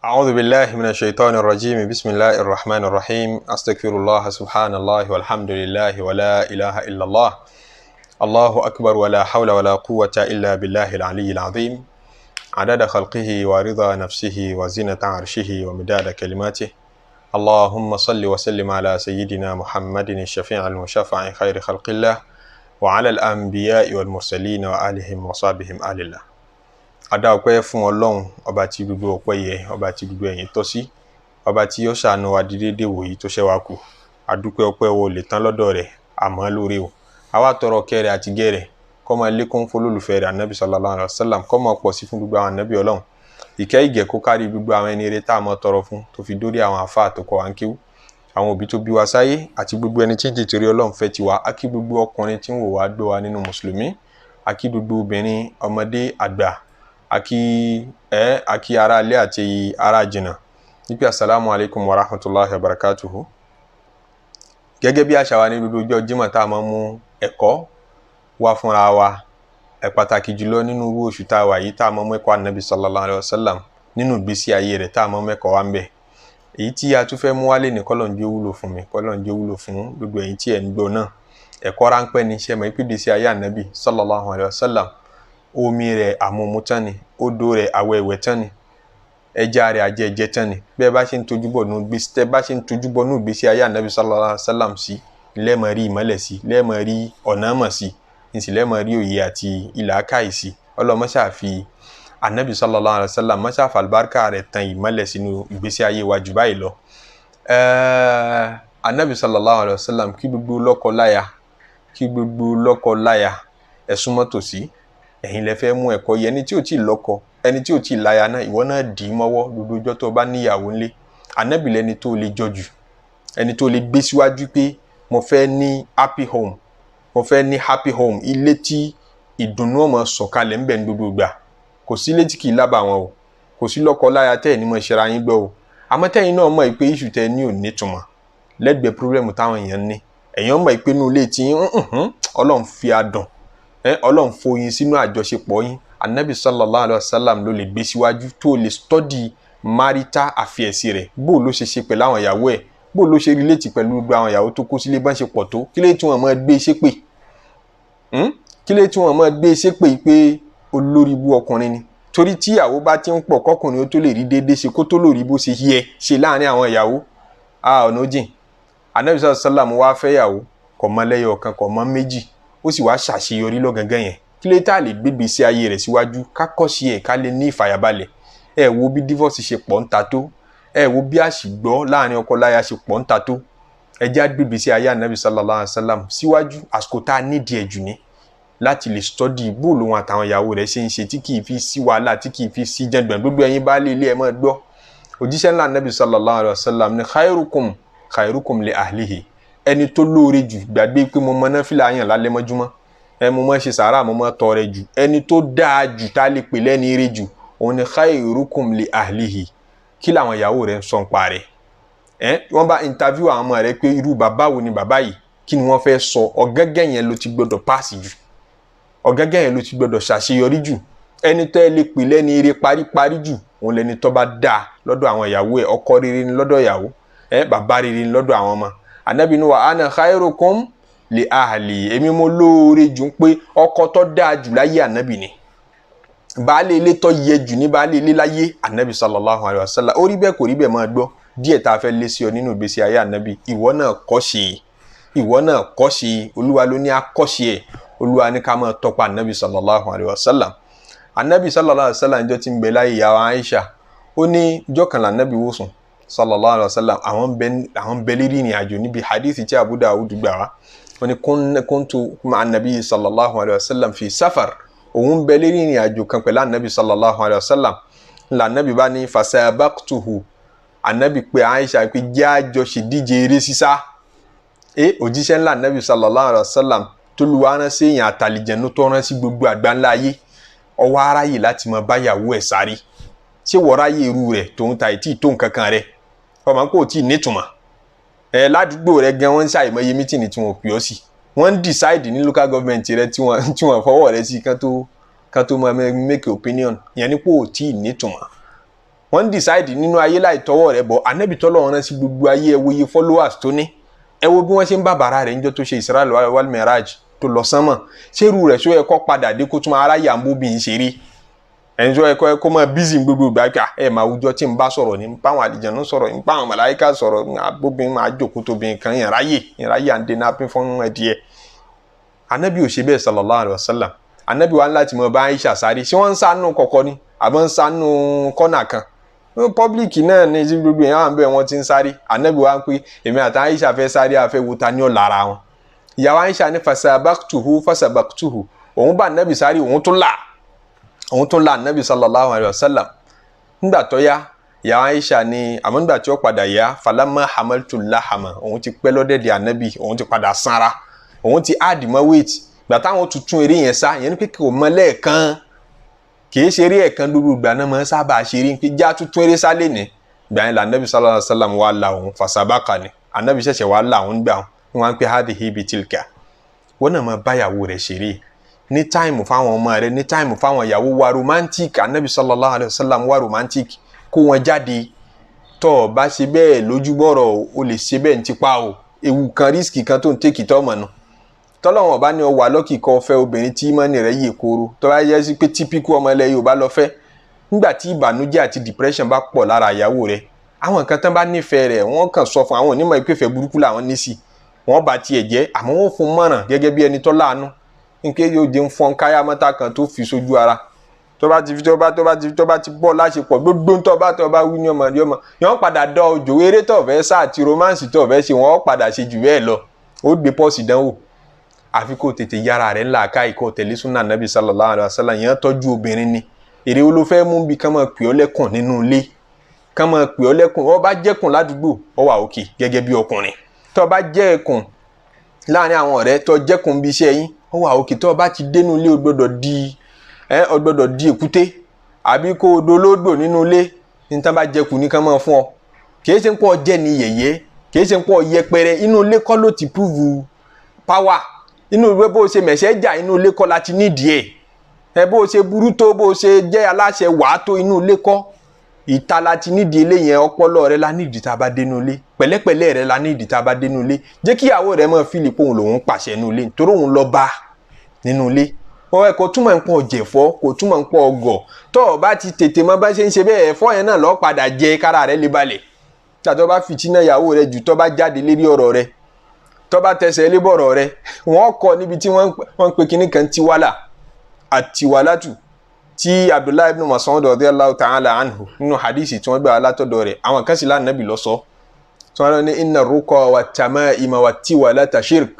أعوذ بالله من الشيطان الرجيم بسم الله الرحمن الرحيم أستغفر الله سبحان الله والحمد لله ولا إله إلا الله الله أكبر ولا حول ولا قوة إلا بالله العلي العظيم عدد خلقه ورضا نفسه وزنة عرشه ومداد كلماته اللهم صل وسلم على سيدنا محمد الشفيع المشفع خير خلق الله وعلى الأنبياء والمرسلين وآلهم وصحبهم آل الله. Adá ọpẹ́ fún Ọlọ́run ọba tí gbogbo ọpẹ́ yẹ, ọba tí gbogbo ẹ̀yìn tọ́ sí, ọba tí ó ṣàánú wa dídédé wòyí tó ṣẹ́ wa kù. Adúpẹ́ ọpẹ́ wo lè tán lọ́dọ̀ rẹ̀ àmọ́ lórí o. Àwa tọrọ kẹ́rẹ́ àti gẹ́rẹ́ kó máa lékún fólólùfẹ́ rẹ̀ Ànábì sallallahu alaihi wasallam kó máa pọ̀ sí fún gbogbo àwọn ànábì Ọlọ́run. Ìkẹ́ ìgẹ̀ kó kárí gbogbo àwọn ẹni rere tá a máa tọrọ fún tó fi dórí àwọn àfáà tó kọ́ wa ń kéwú. Àwọn òbí tó bí wa sáyé àti gbogbo ẹni tí ń tìtorí Ọlọ́run fẹ́ tiwa, á kí gbogbo ọkùnrin tí ń wò wá gbọ́ wa nínú mùsùlùmí, á kí gbogbo obìnrin, ọmọdé, àgbà, aki ara ilé àti ara jìnnà níbi assalamu alaikum wa rahmatullahi wa barakatuhu. Gẹ́gẹ́ bí àṣà wa ní gbogbo ọjọ́ Jímọ̀ tá a máa mú ẹ̀kọ́ wá fúnra wa, pàtàkì jùlọ nínú irú oṣù tá a wà yìí tá a máa mú ẹ̀kọ́ Ànábì sallallahu alaihi wasallam nínú ìgbésí ayé rẹ̀ tá a máa mú ẹ̀kọ́ wá ń bẹ̀. Èyí tí a tún fẹ́ mú wálé ní kọ́lọ́n jẹ́ wúlò fún mi, kọ́lọ́n jẹ́ wúlò fún gbogbo ẹ̀yin tí ẹ̀ ń gbọ́ náà. Ẹ̀kọ́ ráńpẹ́ ni iṣẹ́ mọ̀ ìpìdísí ayé Ànábì sallallahu alaihi wasallam. Omi rẹ̀ àmúmú tán ni, odò rẹ̀ àwẹ̀wẹ̀ tán ni, ẹja rẹ̀ àjẹjẹ tán ni. Bẹ́ẹ̀ bá ṣe ń tojúbọ̀ nù gbèsè, tẹ́ bá ṣe ń tojúbọ̀ nù gbèsè ayé Ànábì sallallahu alaihi wasallam sí, lẹ́ẹ̀mọ̀ rí ìmọ́lẹ̀ sí, lẹ́ẹ̀mọ̀ rí ọ̀nà mọ̀ sí, nísì lẹ́ẹ̀mọ̀ rí òye àti ìlàkàì sí. Ọlọ́run máa fi Ànábì sallallahu alaihi wasallam máa ṣàfà àlùbáríkà rẹ̀ tàn ìmọ́lẹ̀ sínú ìgbésí ayé wa jù báyìí lọ. Ànábì sallallahu alaihi wasallam kí gbogbo lọ́kọ láya ẹ súnmọ́ tòsí. Ẹ̀yin lẹ fẹ́ mú ẹ̀kọ́ yẹn, ẹni tí ò tí lọ́kọ, ẹni tí ò tí láya náà, ìwọ náà dì í mọ́wọ́ gbogbo ọjọ́ tó bá níyàwó ńlé. Ànábì lẹni tó lè jọjù, ẹni tó lè gbé síwájú pé mo fẹ́ ní happy home, mo fẹ́ ní happy home, ilé tí ìdùnnú ọmọ sọ̀kalẹ̀ ń bẹ ní gbogbo ìgbà. Kò sí ilé tí kì í lábà wọn o, kò sí lọ́kọ láya tẹ́ ẹ̀ ní mọ̀ ṣera yín gbọ́ o. Àmọ́ tẹ́yin náà mọ̀ pé issue tẹ́ ní ò ní túmọ̀ lẹ́gbẹ̀ẹ́ problem táwọn èèyàn ní. Ẹ̀yin mọ̀ pé inú ilé tí Ọlọ́run fi adùn, Ọlọ́run foyin sínú àjọṣepọ̀ yín. Ànábì sallallahu alaihi wasallam ló lè gbé síwájú tó lè study marital affairs rẹ̀, bó ló ṣe pẹ̀lú àwọn ìyàwó ẹ̀, bó ló ṣe relate pẹ̀lú gbogbo àwọn ìyàwó tó kó sílé bá ṣe pọ̀ tó. Kí lè tí wọ́n máa gbé ṣépè, kí lè tí wọ́n máa gbé ṣépè pé olórí ibú ọkùnrin ni. Torí tí ìyàwó bá ti ń pọ̀ kọkùnrin ó tó lè rí déédéé ṣe, kó tó lórí bó ṣe yẹ ṣe láàrin àwọn ìyàwó. Ọ̀nà jìn. Ànábì sallallahu alaihi wasallam wá fẹ́ ìyàwó kò mọ lẹ́yọ kan, kò mọ méjì, ó sì wá ṣàṣeyọrí lọ́gangan yẹn. Kí lè tá a lè gbégbé sí ayé rẹ̀ síwájú ká kọ́ṣe ẹ̀ ká lè ní ìfàyàbalẹ̀. Ẹ wo bí divorce ṣe pọ̀ ń ta tó, ẹ wo bí àṣìgbọ́ láàrin ọkọ láya ṣe pọ̀ ń ta tó. Ẹ já gbégbé sí ayé Ànábì sallallahu alaihi wasallam síwájú. Àsìkò tá a nídìí ẹ̀ jù ní láti lè study bó lòun àtàwọn ìyàwó rẹ̀ ṣe ń ṣe tí kì í fi sí wàhálà, tí kì í fi sí jẹ́gbẹ̀n. Gbogbo ẹ̀yin bá lé ilé ẹ̀ máa gbọ́. Òjíṣẹ́ ńlá Ànábì sallallahu alaihi wasallam ní khairukum li ahlihi. Ẹni tó lóore jù, gbàgbé pé mo mọ náfìlà yàn lálẹ́ mọ́júmọ́, mo mọ ṣe sàárà, mo mọ tọrẹ jù. Ẹni tó dáa jù tá lè pè lẹ́ni ire jù, òun ni khairukum li ahlihi. Kí làwọn ìyàwó rẹ̀ ń sọ ń pa rẹ̀? Wọ́n bá interview àwọn ọmọ rẹ̀ pé irú bàbá wo ni bàbá yìí, kí ni wọ́n fẹ́ sọ? Ọ̀gángan yẹn ló ti gbọ́dọ̀ pass jù, ọ̀gángan yẹn ló ti gbọ́dọ̀ ṣàṣeyọrí jù. Ẹni tó lè pè lẹ́ni ire paríparí jù, òun lẹni tó bá dáa lọ́dọ̀ àwọn ìyàwó ẹ̀. Ọkọ rere ni lọ́dọ̀ ìyàwó, bàbá rere ni lọ́dọ̀ àwọn ọmọ. Ànábì ní wa ana khairukum li ahli, èmi mo lóore jù pé ọkọ tó dáa jù láyé Ànábì ni, baálé ilé tó yẹ jù ní baálé ilé láyé Ànábì sallallahu alaihi wasallam. Ó rí bẹ́ẹ̀ kò rí bẹ́ẹ̀ máa gbọ́ díẹ̀ tá a fẹ́ lé sí ọ nínú ìgbésí ayé Ànábì. Ìwọ náà kọ́ṣe, Olúwa ló ní akọ́ṣe ẹ̀. Olúwa ní ká máa tọpa Ànábì sallallahu alaihi wasallam. Ànábì sallallahu alaihi wasallam ìjọ tí ń bẹ láyé ìyá wa Aisha, ó ní ìjọ kan l'Ànábì wò sùn sallallahu alaihi wasallam. Àwọn bẹ lérí ìrìn àjò níbi hadith tí Abu Dawud gbà wá. Ó ní kuntu ma'a Nabi sallallahu alaihi wasallam fi safar. Òun bẹ lérí ìrìn àjò kan pẹ̀lú Ànábì sallallahu alaihi wasallam. L'Ànábì bá ní fasabaqtuhu. Ànábì pé Aisha pé jẹ́ àjọ ṣe díje eré sísá. Òjíṣẹ́ ńlá Ànábì sallallahu alaihi wasallam tó lu wá rán sí èèyàn àtàlìjẹ̀nú tó rán sí gbogbo àgbáńlá ayé. Ó wá ráyè láti mọ báyàwó ẹ̀ sáré. Ṣé wọ́n ráyè irú rẹ̀ tó ń ta ìtì tó nǹkan kan rẹ̀? Ọmọ kò tí ì nítumọ̀. Ládùúgbò rẹ̀ gan wọ́n ń ṣàìmọye mítìnì tí wọ́n pè ọ́ sí. Wọ́n ń decide ní local government rẹ̀ tí wọ́n fọwọ́ rẹ̀ sí kan tó máa make opinion. Ìyẹn ní kò tí ì nítumọ̀. wọ́n decide nínú ayé láì tọwọ́ rẹ̀ bọ̀ ànábì tọ́lọ́run rán sí gbogbo ayé ẹ wo iye followers tó ní ẹ wo bí wọ́n ṣe ń bá bàrà rẹ̀ níjọ́ tó ṣe Israel wal Miraj tó lọ sánmọ̀ ṣérú rẹ̀ ṣó yẹ kó padà dé kó tún máa ráyà ń bóbi ń ṣeré ẹni tó yẹ kó máa busy gbogbo ìgbà pé ẹ máa wùjọ tí ń bá sọ̀rọ̀ ní báwọn àlìjànnú sọ̀rọ̀ ní báwọn màláíkà sọ̀rọ̀ ní abóbin máa jókòó tóbi kan ìráyè à ń dènà pín fún ẹdìẹ ànábì ò ṣe bẹ́ẹ̀ sallallahu alaihi wasallam ànábì wa láti mọ bá Aisha sáré ṣé wọ́n ń sánú kọ̀kọ́ ni àbọ̀ ń sánú kọ́nà kan public náà ní ti gbogbo èèyàn wà ń bẹ̀ wọ́n ti ń sáré ànábì wa ń pé èmi àti Aisha fẹ́ sáré àfẹ́ wo ta ní ọ̀ lára wọn ìyàwó Aisha ní fasabaktuhu òun bá ànábì sáré òun tún la ànábì sallallahu alayhi wa sallam nígbà tó yá ìyàwó Aisha ní àmọ́ nígbà tí ó padà yá falama hamaltu lahama òun ti pẹ́ lọ́dẹ̀dẹ̀ ànábì òun ti padà sanra òun ti add more weight gbà táwọn tuntun eré yẹn sá yẹn ní pé kò mọ lẹ́ẹ̀kan kìí ṣe eré ẹ̀kan dúró gbà náà mọ́ sábà ṣe eré pé já tuntun eré sálẹ̀ ní gbà yẹn la ànábì sallallahu alayhi wa sallam wà la òun fasabaka ni ànábì ṣẹ̀ṣẹ̀ wà la òun gbà wọn pe hadhihi bitilka wọn náà máa báyàwó rẹ̀ ṣeré ní táìmù fáwọn ọmọ rẹ̀ ní táìmù fáwọn ìyàwó wa romantic anabi sallallahu alayhi wa sallam wa romantic kó wọn jáde tó bá ṣe bẹ́ẹ̀ lójúbọ̀rọ̀ o lè ṣe bẹ́ẹ̀ ń tipa o ewu kan rísìkì kan tó ń tẹ́kì tọ́mọ̀ nù tọ́lọ́wọ̀n bá ní ọ wà lọ́kì kọ́ fẹ́ obìnrin tí mọ́ni rẹ̀ yè kóró tó bá yẹ sí pé típíkù ọmọ ilẹ̀ Yorùbá lọ fẹ́ nígbà tí ìbànújẹ́ àti depression bá pọ̀ lára ìyàwó rẹ̀ àwọn kan tán bá nífẹ̀ẹ́ rẹ̀ wọ́n kàn sọ fún àwọn onímọ̀ ìpèfẹ́ burúkú làwọn ní sí wọ́n bá tiẹ̀ jẹ́ àmọ́ wọ́n fún mọ̀ràn gẹ́gẹ́ bí ẹni tó láàánú nke yóò di ń fọ́n káyà mọ́ta kan tó fi sójú ara tó bá ti bọ́ láṣepọ̀ gbogbo tó bá wí ní ọmọdé ọmọ yọ́n padà dán òjò eré tó fẹ́ sá àti romance tó fẹ́ ṣe wọ́n padà ṣe jù bẹ́ẹ̀ lọ ó gbé pọ́ọ̀sì dánwò àfi kó tètè yára rẹ̀ ńlá ká ìkọ́ tẹ̀lé súnà nàbì sallallahu alaihi wasallam yẹn tọ́jú obìnrin ni èrè wo ló fẹ́ mú bí kán máa pè ọ́ lẹ́kùn nínú ilé kán máa pè ọ́ lẹ́kùn ó bá jẹ́kùn ládùúgbò ó wà òkè gẹ́gẹ́ bí ọkùnrin tó bá jẹ́ ẹkùn láàrin àwọn ọ̀rẹ́ tó jẹ́kùn bí iṣẹ́ yín ó wà òkè tó bá ti dénú ilé ó gbọ́dọ̀ di èkúté àbí kó o dolódò nínú ilé ní tán bá jẹ́kùn ní kán máa fún ọ kìí ṣe ń pọ̀ jẹ́ ní yẹ̀yẹ́ kìí ṣe ń pọ̀ yẹpẹrẹ inú ilé kọ́ ló ti prove power inú ìwé bó ṣe mẹ̀ṣẹ́ jà inú ilé kọ́ láti nídìí ẹ̀ bó ṣe burú tó bó ṣe jẹ́ aláṣẹ wàá tó inú ilé kọ́ ìta láti nídìí ilé yẹn ọpọlọ rẹ la nídìí tá a bá dénú ilé pẹ̀lẹ́pẹ̀lẹ́ rẹ la nídìí tá a bá dénú ilé jẹ́ kí ìyàwó rẹ mọ fílì pé òun lòun pàṣẹ nínú ilé nítorí òun lọ bá nínú ilé ọ ẹ kò túmọ̀ ń pọ̀ jẹ̀fọ́ kò túmọ̀ ń pọ̀ ọgọ̀ tó o bá ti tètè mọ bá ṣe ń ṣe bẹ́ẹ̀ ẹ̀fọ́ yẹn náà lọ́ọ́ padà jẹ kára rẹ lè balẹ̀ tàtọ́ bá fìtínà ìyàwó rẹ jù tó bá jáde lérí ọ̀rọ̀ rẹ tó bá tẹsẹ̀ lébọ̀rọ̀ rẹ wọ́n kọ́ níbi tí wọ́n ń pe kinní kan tiwálà àtiwálátù tí Abdullahi ibn Mas'ud radiyallahu ta'ala anhu nínú hadisi tí wọ́n gbà látọ̀dọ̀ rẹ̀ àwọn kan sì lá nàbì lọ sọ tí wọ́n ní inna ruqa wa tamaima wa tiwalata shirk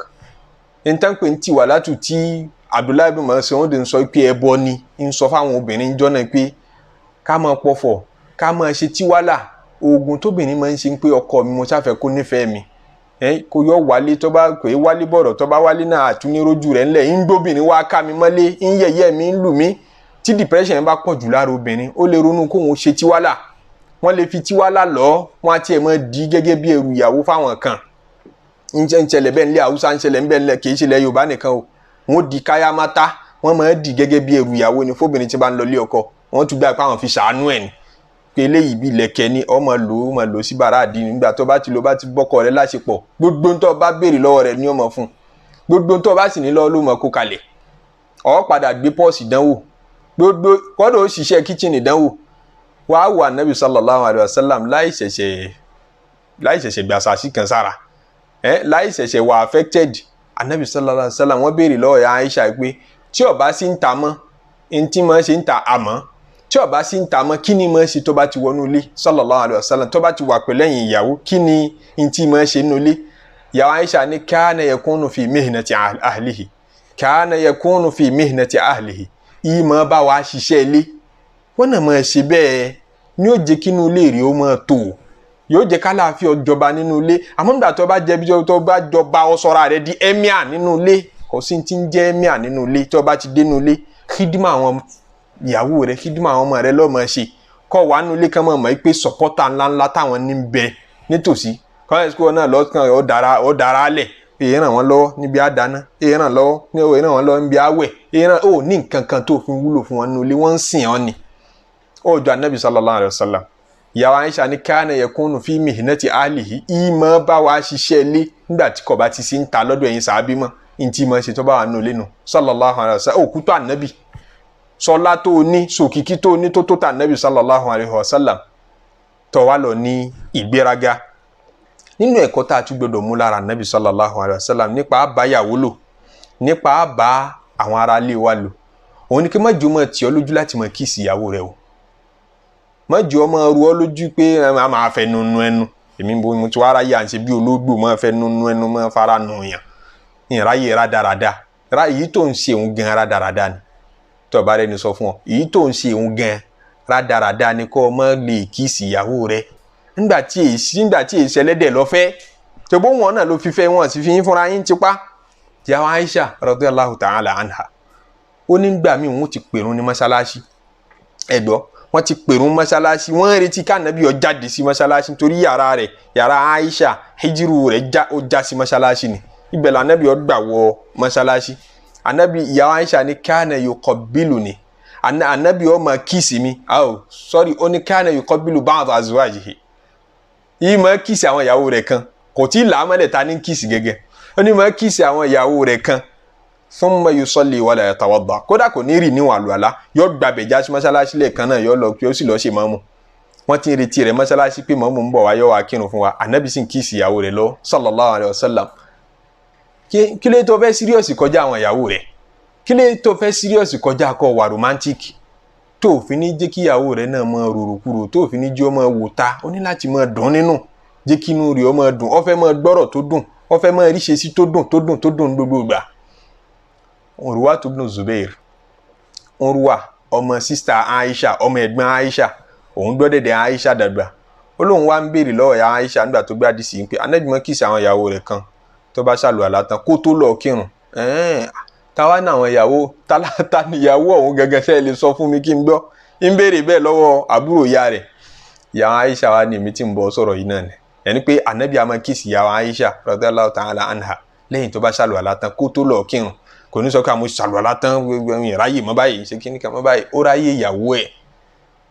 ní tán pé ní tiwalatu tí Abdullahi ibn Mas'ud ń sọ pé ẹbọ ni ń sọ fáwọn obìnrin jọ́nà pé ká máa pọ̀fọ̀ ká máa ṣe tiwala oògùn tóbìnrin máa ń ṣe pé ọkọ mi mo ṣàfẹ́ kó nífẹ̀ẹ́ mi kò yọ wálé tó bá pè é wálé bọ̀rọ̀ tó bá wálé náà àtúníròjú rẹ̀ ńlẹ̀ ń gbóbìnrin wá ká mi mọ́lé ń yẹ̀yẹ́ mi ń lù mí tí depression bá pọ̀ jù lára obìnrin ó lè ronú kóhun ṣe tiwálà wọ́n lè fi tiwálà lọ wọ́n á tiẹ̀ mọ́ di gẹ́gẹ́ bí ẹrù ìyàwó fáwọn kan ń ṣẹlẹ̀ bẹ́ẹ̀ ńlẹ̀ Haúsá ń ṣẹlẹ̀ ńbẹ̀ ńlẹ̀ kì í ṣẹlẹ̀ Yorùbá nìkan o wọ́n di káyà mátá wọ́n máa di gẹ́gẹ́ bí ẹrù ìyàwó ni fóbìnrin tí bá ń lọ ilé ọkọ wọ́n tún gbà pé àwọn fi ṣàánú ẹ̀ ni pé eléyìí bí lẹ̀kẹ́ ni ọmọ lò sí bàrà àdì nígbà tó bá ti bọ́kọ rẹ láṣepọ̀ gbogbo tó bá béèrè lọ́wọ́ rẹ ní ọmọ fún gbogbo tó bá sì ní lọ́wọ́ ló mọ̀ kó kalẹ̀ ó padà gbé pọ́ọ̀sì dánwò gbogbo kọ́dọ̀ ó ṣiṣẹ́ kitchen ìdánwò wàá wà Nabi sallallahu alayhi wa sallam láì ṣẹ̀ṣẹ̀ gbàsà sí kan sára láì ṣẹ̀ṣẹ̀ wà affected Anabi sallallahu alayhi wa sallam wọ́n béèrè lọ́wọ́ ya Aisha pé tí ó bá sí ń ta mọ́ ntí mọ́ ṣe ń ta àmọ́ tí ó bá sí ń ta mọ́ kí ni mọ́ ṣe tó bá ti wọnú ilé sallallahu alayhi wa sallam tó bá ti wà pẹ̀lú ẹ̀yìn ìyàwó kí ni ntí mọ́ ṣe nínú ilé ya Aisha ní kana yakunu fi mihnati ahlihi kana yakunu fi mihnati ahlihi ìmọ̀ bá wa ṣiṣẹ́ ilé wọ́n náà máa ṣe bẹ́ẹ̀ ni yóò jẹ́ kí inú ilé rí ó máa tò yóò jẹ́ ká láàfin ọjọba nínú ilé àmọ́ nígbà tó bá jẹ́ bí tó bá jọba ọ̀sọ́ra rẹ̀ di emir nínú ilé kò sí ti ń jẹ́ emir nínú ilé tó bá ti dé nínú ilé kídìmọ̀ àwọn ìyàwó rẹ̀ kídìmọ̀ àwọn ọmọ rẹ̀ lọ́mọ ṣe kọ́ wà nínú ilé kan mọ̀ pé sọ̀pọ́tà ńláńlá táwọn ní bẹ nítòsí kọ́ńtà náà lọ́kàn ó dára alẹ̀ èyí ràn wọ́n lọ́wọ́ níbi àdáná èyí ràn wọ́n lọ́wọ́ níbi àwẹ̀ ó ní nǹkan kan tó fi wúlò fún wọn nínú ilé wọ́n ń sìn ọ́ ni ó jọ Ànábì sallallahu alayhi wa sallam ìyàwó Aisha ní kana yakunu fi mihnati ahlihi ìmọ̀ bá wa ṣiṣẹ́ ilé nígbà tí kò bá ti sí ń ta lọ́dọ̀ ẹ̀yin sàábí mọ́ ntí mọ̀ ṣe tó bá wà nù lẹ́nu sallallahu alayhi wa sallam òkú tó ànábì sọlá tó ní sòkìkí tó ní tó tà ànábì sallallahu alayhi wa sallam tó wá lọ ní ìgbéraga. Nínú ẹ̀kọ́ tá a tún gbọdọ̀ mú lára ànábì sallallahu alayhi wa sallam nípa àbáyàwó lò nípa àbá àwọn ará ilé wa lò òun ni kí má jù mọ́ tí ọ lójú láti mọ̀ kíìsì ìyàwó rẹ o má jù ọmọ ru ọ lójú pé a máa fẹ́ nunu ẹnu èmi mo ti wá ráyè à ń ṣe bí ológbò máa fẹ́ nunu ẹnu máa fara nù yàn ìráyè rádaràda èyí tó ń ṣe òun gan rádaràda ni tó bá rẹ ni sọ fún ọ èyí tó ń ṣe òun gan rádaràda ni kó má lè kíìsì ìyàwó rẹ nígbà tí èsì ẹlẹ́dẹ̀ lọ fẹ́ tó bó wọn náà ló fi fẹ́ wọn sì fi yín fúnra yín tipa. Ìyàwó Aisha radiyallahu ta'ala anha ó ní gbà mí wọ́n ti pèrún ní mọ́ṣáláṣí ẹ̀gbọ́ wọ́n ti pèrún mọ́ṣáláṣí wọ́n retí ká nàbí ó jáde sí mọ́ṣáláṣí torí yàrá Aisha hijiru rẹ̀ ó já sí mọ́ṣáláṣí ni ibẹ̀ la nàbí ó gbà wọ mọ́ṣáláṣí ànábì ìyàwó Aisha ní kana yuqabbiluni ànábì ó máa kíìsì mi ó ní kana yuqabbilu ba'd azwajihi yìí máa kíìsì àwọn ìyàwó rẹ̀ kan kò tí ì làámọ́lẹ̀ ta ní kíìsì gẹ́gẹ́ ó ní máa kíìsì àwọn ìyàwó rẹ̀ kan thumma yusalli wala yatawadda kódà kò ní rì níwọ̀n àlùwàlá yóò gbàbẹ̀ já sí mọ́ṣáláṣí lẹ́ẹ̀kan náà yóò lọ kí ó sì lọ́ọ́ ṣe máàmù wọ́n ti ń retí rẹ̀ mọ́ṣáláṣí pé máàmù ń bọ̀ wá yóò wá kírun fún wa ànábì sì ń kíìsì ìyàwó rẹ̀ lọ sallallahu alayhi wa sallam. kí lè tó fẹ́ síríọ̀sì kọjá àwọn ìyàwó rẹ̀ kí lè tó fẹ́ síríọ̀sì kọjá kó wà romantic tó òfin ní jẹ́ kí ìyàwó rẹ̀ náà máa rorokuro tó òfin ní jẹ́ ó máa wò ta ó ní láti máa dùn nínú jẹ́ kí inú rẹ̀ ó máa dùn ó fẹ́ máa gbọ́rọ̀ tó dùn ó fẹ́ máa ríṣe sí tó dùn gbogbo ìgbà. Urwa ibn Zubair Urwa ọmọ sista Aisha ọmọ ẹ̀gbọ́n Aisha òun gbọ́ dẹ̀dẹ̀ Aisha dàgbà ó lóun wá ń béèrè lọ́wọ́ ya Aisha nígbà tó gbé àdìsí pé Ànábì máa kíìsì àwọn ìyàwó rẹ̀ kan tó bá ṣàlùwàlá tán kó tó lọ kírun táwa ní àwọn ìyàwó ta ni ìyàwó ọ̀hún gẹ́gẹ́ sẹ́ẹ̀ lè sọ fún mi kí n gbọ́ ń béèrè bẹ́ẹ̀ lọ́wọ́ àbúrò ìyá rẹ̀ ìyàwó Aisha wa ní èmi tí ń bọ̀ sọ̀rọ̀ yìí náà ni ẹni pé Ànábì máa kíìsì ìyàwó Aisha radiyallahu ta'ala anha lẹ́yìn tó bá ṣàlùwàlá tán kó tó lọ kírun kò ní sọ pé àmọ́ ṣàlùwàlá tán ráyè mọ́ báyìí ṣe kí ní ká mọ́ báyìí ó ráyè ìyàwó ẹ̀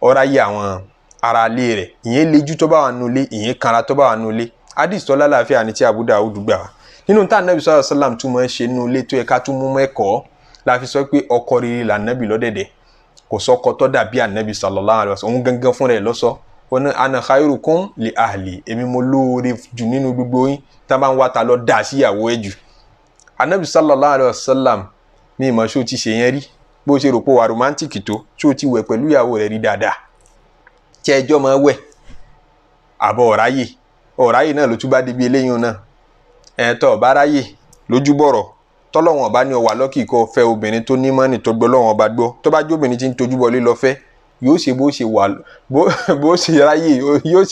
ó ráyè àwọn ará ilé rẹ̀ ìyẹn lejú tó bá wà nulẹ̀ ìyẹn kanra tó bá wà nulẹ̀ hadith tó lálàáfíà ní tí Abu Dawud gbà wá nínú tá Ànábì sallallahu alaihi wasallam tún máa ń ṣe nulẹ̀ tó yẹ ká tún mú mẹ́kọ̀ọ́ la fi sọ pé ọkọ rere là Ànábì lọ́dẹ̀dẹ̀ kò sọ́kọ tó dàbí Ànábì sallallahu alaihi wasallam òun gangan fúnra ẹ̀ lọ́sọ ó ní ana khairukum li ahli èmi mo lóore jù nínú gbogbo yín tá bá ń wá ta lọ dà síyàwó ẹ̀ jù Ànábì sallallahu alaihi wasallam mi mọ̀ ṣó ti ṣe yẹn rí bó ṣe rò pé wà romantic tó ṣó ti wẹ̀ pẹ̀lú ìyàwó rẹ̀ rí dáadáa tí ẹjọ́ máa wẹ̀ àbọ̀ ọ̀ráyè náà ló tún bá débi eléyìn náà ẹ̀ẹ́tọ̀ ọ̀bá ráyè lójúbọ̀rọ̀ tọ́lọ́wọ̀n ọba ní ọwà lọ́kì kó fẹ́ obìnrin tó ní mọ́nì tó gbọ́ lọ́wọ́n ọba gbọ́ tó bá jó obìnrin tí ń tojú bọlé lọ fẹ́ yóò ṣe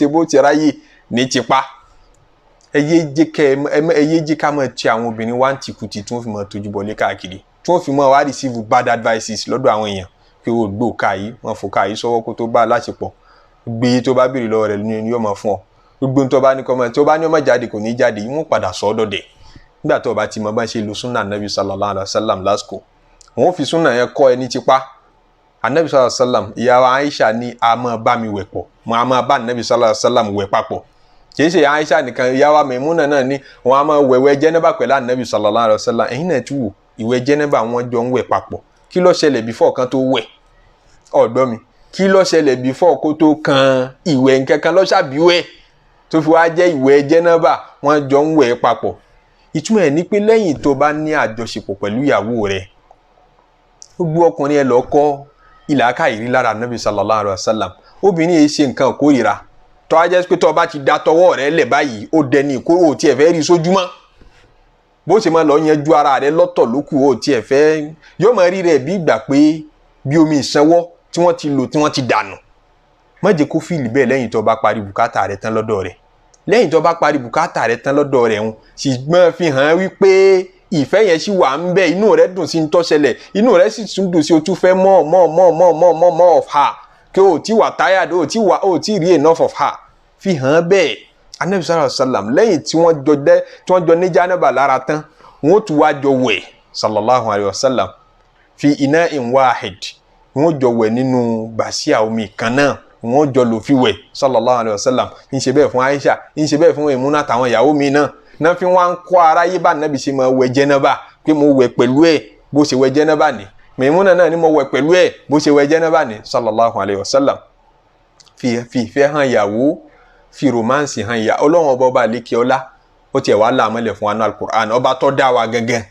bó ṣe ráyè ní tipa ẹyẹ jẹ́ ká máa ti àwọn obìnrin wá ń tìkùtì tí wọ́n fi máa tójú bọlé káàkiri tí wọ́n fi máa wá receive bad advices lọ́dọ̀ àwọn èèyàn pé o gbó káyìí wọ́n fò káyìí sọ́wọ́ kó tó bá a láṣepọ̀ gbé tó bá béèrè lọ́wọ́ rẹ̀ ni yóò máa fún ọ gbogbo tó bá ní kọ́mọ tó bá ní ọmọ jáde kò ní jáde yìí wọ́n padà sọ ọ́ dọ̀dẹ̀ nígbà tó bá ti mọ bá ṣe lo súnà Ànábì sallallahu alaihi wasallam lásìkò wọ́n fi súnà yẹn kọ́ ẹni tipa Ànábì sallallahu alaihi wasallam ìyàwó Aisha ní a máa bá mi wẹ̀ pọ̀ mo a máa bá Ànábì sallallahu alaihi wasallam wẹ̀ papọ̀ kìí ṣe Aisha nìkan ìyàwó Maimuna náà ní wọn a máa wẹ̀wẹ̀ jẹ́nẹ́bà pẹ̀lú Ànábì sallallahu alaihi wasallam ẹ̀yin náà tún wò ìwẹ̀ jẹ́nẹ́bà wọn jọ ń wẹ̀ papọ̀ kí ló ṣẹlẹ̀ before kan tó wẹ̀ ọ̀dọ́ mi kí ló ṣẹlẹ̀ before kó tó kan ìwẹ̀ nǹkankan ló ṣàbíwẹ̀ tó fi wá jẹ́ ìwẹ̀ jẹ́nẹ́bà wọn jọ ń wẹ̀ papọ̀ ìtumọ̀ ẹ̀ ní pé lẹ́yìn tó bá ní àjọṣepọ̀ pẹ̀lú ìyàwó rẹ̀ gbogbo ọkùnrin ẹ lọ kọ́ ìlàkà ìrí lára Ànábì sallallahu alaihi wasallam obìnrin yìí ṣe nǹkan kórìíra tó a jẹ́ pé tó bá ti da tọwọ́ rẹ̀ lẹ̀ báyìí ó dẹni ìkóró tí ẹ fẹ́ rí sójúmọ́ bó ṣe máa lọ yanjú ara rẹ̀ lọ́tọ̀ lókù ó tí ẹ fẹ́ yóò máa rí rẹ̀ bí ìgbà pé bí omi ìsanwó tí wọ́n ti lò tí wọ́n ti dànù má jẹ́ kó fìlì bẹ́ẹ̀ lẹ́yìn tó bá parí bùkátà rẹ̀ tán lọ́dọ̀ rẹ̀ lẹ́yìn tó bá parí bùkátà rẹ̀ tán lọ́dọ̀ rẹ̀ ń sì máa fi hàn wípé ìfẹ́ yẹn sì wà ń bẹ inú rẹ̀ dùn sí ń tó ṣẹlẹ̀ inú rẹ̀ sì tún dùn sí o tún fẹ́ more of her kí o ti wà tired o ti rí enough of her fi hàn bẹ́ẹ̀ Ànábì sallallahu alaihi wasallam lẹ́yìn tí wọ́n jọ ní jánábà lára tán wọ́n tún wá jọ wẹ̀ sallallahu alaihi wasallam fi ina'in wahid wọ́n jọ wẹ̀ nínú bàṣíà omi kan náà wọ́n jọ lò fi wẹ̀ sallallahu alayhi wa sallam ń ṣe bẹ́ẹ̀ fún Aisha ń ṣe bẹ́ẹ̀ fún Maimuna àtàwọn ìyàwó mi náà fi wọ́n ń kọ́ aráyé bá nàbì ṣe máa wẹ̀ jẹ́nàbà pé mo wẹ̀ pẹ̀lú ẹ̀ bó ṣe wẹ̀ jẹ́nàbà ni Maimuna náà ni mo wẹ̀ pẹ̀lú ẹ̀ bó ṣe wẹ̀ jẹ́nàbà ni sallallahu alayhi wa sallam fi ìfẹ́ hàn ìyàwó fi romance hàn ìyá Ọlọ́run ọba àlékè ọlá ó tiẹ̀ wá láàmọ́lẹ̀ fún anú al-Qur'an ọba tó dá wa gẹ́gẹ́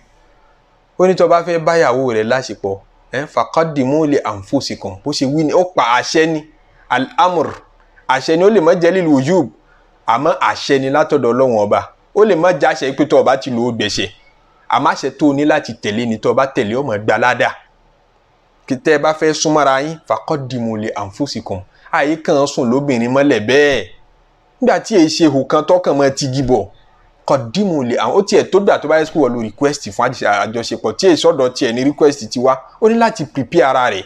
ó ní tó bá fẹ́ báyàwó rẹ̀ láṣepọ̀ faqaddimu li anfusikum bó ṣe wí ni ó pa àṣẹ ni al-amr àṣẹ ni ó lè má jẹ́ lílu wujub àmọ́ àṣẹ ni látọ̀dọ̀ Ọlọ́run ọba ó lè má jáṣẹ pé tó ọba ti lò ó gbẹ̀ṣẹ̀ àmọ́ àṣẹ tó ní láti tẹ̀lé ni tó ọba tẹ̀lé ọmọ gbalada kí tẹ́ ẹ bá fẹ́ súnmọ́ra yín faqaddimu li anfusikum àyè kan sùn lóbìnrin mọ́lẹ̀ bẹ́ẹ̀ nígbà tí èyí ṣe hù kan tọkàn mọ́ ti gíbọ̀ kọ̀dímù lè àwọn ó tiẹ̀ tó gbà tó bá yẹ kó wọ́n lo request fún àjọṣepọ̀ tí èyí sọ̀dọ̀ tiẹ̀ ní request ti wá ó ní láti prepare ara rẹ̀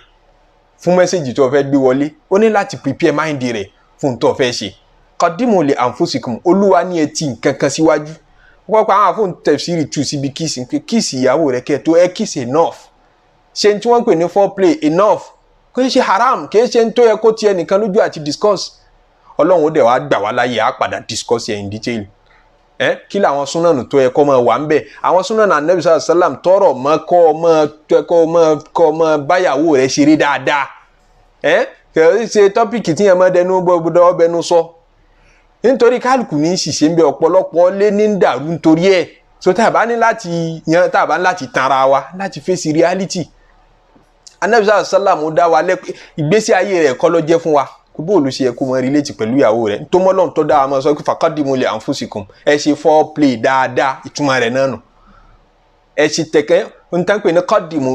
fún mẹ́sẹ̀gì tó fẹ́ gbé wọlé ó ní láti prepare mind rẹ̀ fún tó fẹ́ ṣe kọ̀dímù lè anfusikum olúwa ní etí nǹkan kan síwájú wọ́n pa àwọn àfọ̀n tafsiri tù síbi kíìsì pé kíìsì ìyàwó rẹ̀ kẹ́ tó kíìsì enough ṣe tí wọ́n pè ní foreplay enough kò ṣe haram kì í ṣe tó yẹ kó tiẹ̀ nìkan lójú àti discuss Ọlọ́run ó dẹ̀ wá gbà wá láyé á padà discuss ẹ̀ in detail kí làwọn súnánù tó yẹ kó máa wà ń bẹ̀ àwọn súnánù Ànábì sallallahu alaihi wasallam tọrọ mọ́ kọ́ mọ́ báyàwó rẹ̀ ṣeré dáadáa kì í ṣe tọ́pìkì tí yẹn máa dẹnu gbọ́dọ̀ ọbẹ̀nu sọ nítorí kálukú ní ṣìṣe ń bẹ ọ̀pọ̀lọpọ̀ lé ní dàrú nítorí ẹ̀ so tá a bá ní láti tanra wa láti face reality Ànábì sallallahu alaihi wasallam dá wa lẹ́pẹ́ ìgbésí ayé rẹ̀ kọ́ ló jẹ́ fún wa bó ló ṣe yẹ kó mọ relate pẹ̀lú ìyàwó rẹ̀ tó mọ́lọ́n tó dáa máa sọ pé faqaddimu li anfusikum ẹ ṣe foreplay dáadáa ìtumọ̀ rẹ̀ náà nù ẹ ṣe tẹ̀kẹ́ ń tán pé ní qaddimu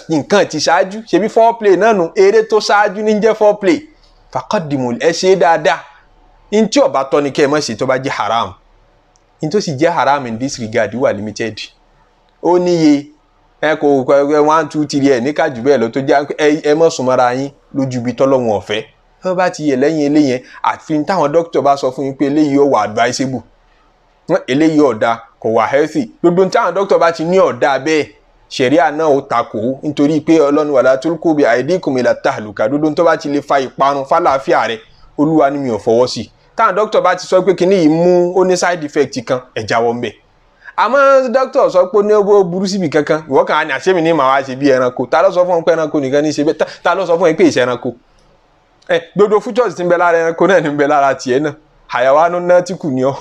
nǹkan ti ṣáájú ṣebí foreplay náà nù eré tó ṣáájú ní jẹ́ foreplay faqaddimu ẹ ṣe dáadáa in tí ó bá tọ́ ni kẹ́ ẹ má ṣe tó bá jẹ́ haram in tó sì jẹ́ haram in this regard wà limited ó níye kò 1 2 3 ẹ̀ ní kájú bẹ́ẹ̀ lọ tó jẹ́ ẹ mọ̀ súnmọ́ra yín lójú ibi tọ́lọ́wọ̀n ọ̀fẹ́ tó bá ti yẹ lẹ́yìn eléyẹn àfi táwọn dókítà bá sọ fún yín pé eléyìí ó wà advisable eléyìí ọ̀dà kò wà healthy gbogbo táwọn dókítà bá ti ní ọ̀dà bẹ́ẹ̀ ṣẹ̀ríà náà ó takò nítorí pé Ọlọ́run wala tulqu bi aydikum ila tahluka gbogbo tó bá ti lè fa ìparun fálàáfíà rẹ̀ Olúwa ni mi ò fọwọ́ sí táwọn dókítà bá ti sọ pé kíní yìí mú ó ní side effect kan ẹ jáwọ́ ńbẹ̀ àmọ́ dókítà sọ pé ó ní ó burú síbi kankan ìwọ kan á ní àṣẹ́mi ní màá wá ṣe bí ẹranko ta ló sọ fún ọ pé ẹranko nìkan ní ṣe bẹ́ẹ̀ ta ló sọ fún ẹ pé ìṣe ẹranko gbogbo features tí ń bẹ lára ẹranko náà ní ń bẹ lára tiẹ̀ náà àyàwánu náà tí kù ní ọ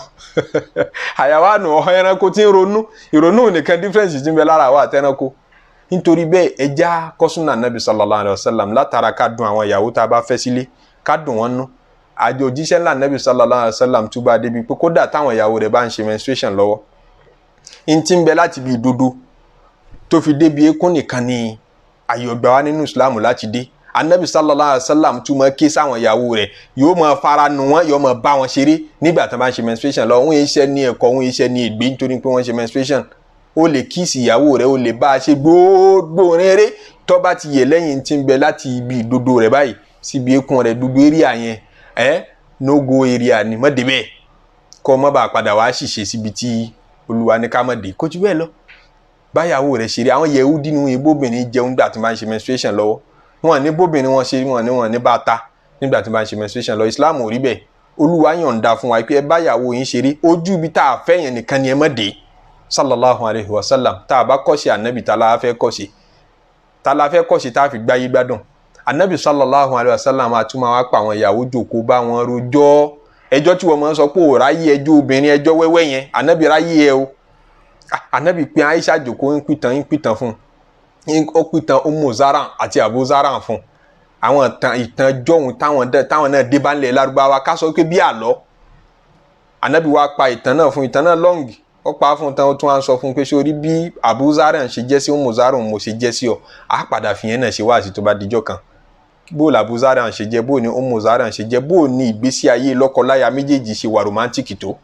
àyàwánu ọ̀họ́ ẹranko tí ń ronú ìrònú nìkan difference tí ń bẹ lára àwọn àtẹranko nítorí bẹ́ẹ̀ ẹja kọ́sùnà nàbì sallallahu alayhi wa sallam látara ká dùn àwọn ìyàwó tá a bá fẹ́ sílé ká dùn wọ́n nú àjò òjíṣẹ́ ńlá nàbì sallallahu alayhi wa sallam tó bá débi pé kódà táwọn ìyàwó rẹ̀ bá ń ṣe menstruation lọ́wọ́ in ti ń bẹ láti bí ìdodo tó fi débi eékún nìkan ni àyè ọgbà wa nínú Islam láti dé Ànábì sallallahu alayhi wa sallam tún máa ké sáwọn ìyàwó rẹ̀ yóò máa fara nu wọn yóò máa bá wọn ṣeré nígbà tí wọ́n bá ń ṣe menstruation lọ wọn iṣẹ́ ní ẹ̀kọ́ wọn iṣẹ́ ní ègbé nítorí pé wọ́n ṣe menstruation ó lè kíìsì ìyàwó rẹ̀ ó lè bá a ṣe gbogbo rere tó bá ti yẹ lẹ́yìn tí ń bẹ láti ibi ìdodo rẹ̀ báyìí síbi eékún rẹ̀ gbogbo area yẹn no go area ni mọ́ débẹ̀ kọ́ mọ́ bá a padà wá ṣìṣe síbi tí Olúwa ní ká mọ̀ dé kó jù bẹ́ẹ̀ lọ báyàwó rẹ̀ ṣeré àwọn Yẹhudi nínú ibóbìnrin jẹun gbà tí wọ́n bá ń ṣe menstruation lọ́wọ́ wọn ní bóbìnrin wọn ṣe wọn ní bá ta nígbà tí wọ́n bá ń ṣe menstruation lọ Islam ò rí bẹ́ẹ̀ Olúwa yọ̀ǹda fún wa pé ẹ báyàwó yín ṣeré ojú ibi tá a fẹ́ yẹn nìkan ni ẹ mọ̀ dé sallallahu alayhi wa sallam tá a bá kọ́ṣe ànábì tá a fẹ́ kọ́ṣe tá a fi gbáyé gbádùn ànábì sallallahu alayhi wa sallam àtúmọ̀ wá pa àwọn ìyàwó jòkó bá wọn rojọ́ ẹjọ́ tí wọ́n máa ń sọ pé ò ráyé ẹjọ́ obìnrin ẹjọ́ wẹ́wẹ́ yẹn ànábì ráyé ẹ o ànábì pé Aisha jòkó ń pìtàn fún ó pìtàn Ummu Zara àti Abu Zara fún àwọn ìtàn jọ̀hún táwọn náà dé bá ń lẹ̀ Lárúbáwá ká sọ pé bí àlọ́ ànábì wá pa ìtàn náà fún ìtàn náà lọ́ǹgì ó pa fún tán ó tún wá ń sọ fún pé sórí bí Abu Zara ń ṣe jẹ́ sí Ummu Zara mo ṣe jẹ́ sí ọ á padà fi yẹn náà ṣe wá sí tó bá dijọ́ kan bó la Abu Zara ń ṣe jẹ́ bó ni Ummu Zara ń ṣe jẹ́ bó ni ìgbésí ayé lọ́kọláya méjèèjì ṣe wà romantic tó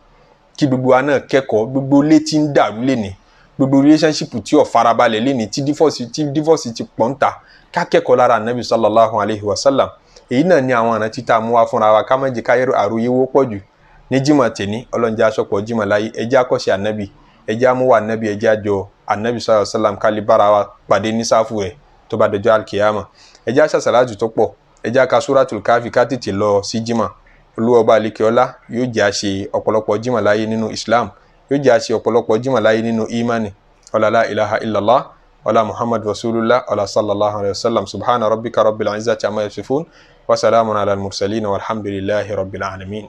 kí gbogbo wa náà kẹ́kọ̀ọ́ gbogbo létí ń dàrú léni gbogbo relationship tí ó farabalẹ̀ léni tí divorce ti pọ̀ ń ta ká kẹ́kọ̀ọ́ lára Nabi sallallahu alayhi wa sallam èyí náà ni àwọn ọ̀nà títà mú wa fúnra wa ká má jẹ́ káyẹ̀rọ àròyé wó pọ̀ jù ní jímọ̀ tèní ọlọ́njẹ́ aṣọ́pọ̀ jímọ̀ láyé ẹjẹ́ àkọ́ṣe ànábì ẹjẹ́ amúwà ànábì ẹjẹ́ àjọ ànábì sallallahu alayhi wa sallam kálí bára wa pàdé ní sáfù rẹ̀ tó bá dọjọ́ alkiyama ẹjẹ́ aṣàṣàlájù tó pọ̀ ẹ jẹ́ ká Suratul Kahfi ká tètè lọ sí jímọ̀. Olúwa ọba àlekèọlá yóò jẹ́ àṣe ọ̀pọ̀lọpọ̀ jímọ̀ láyé nínú Islam, yóò jẹ́ àṣe ọ̀pọ̀lọpọ̀ jímọ̀ láyé nínú imani. La ilaha illallah wala Muhammad rasulullah wala sallallahu alayhi wa sallam. Subhana rabbika rabbil izzati amma yasifun wa salamun ala al-mursalin walhamdulillahi rabbil alamin.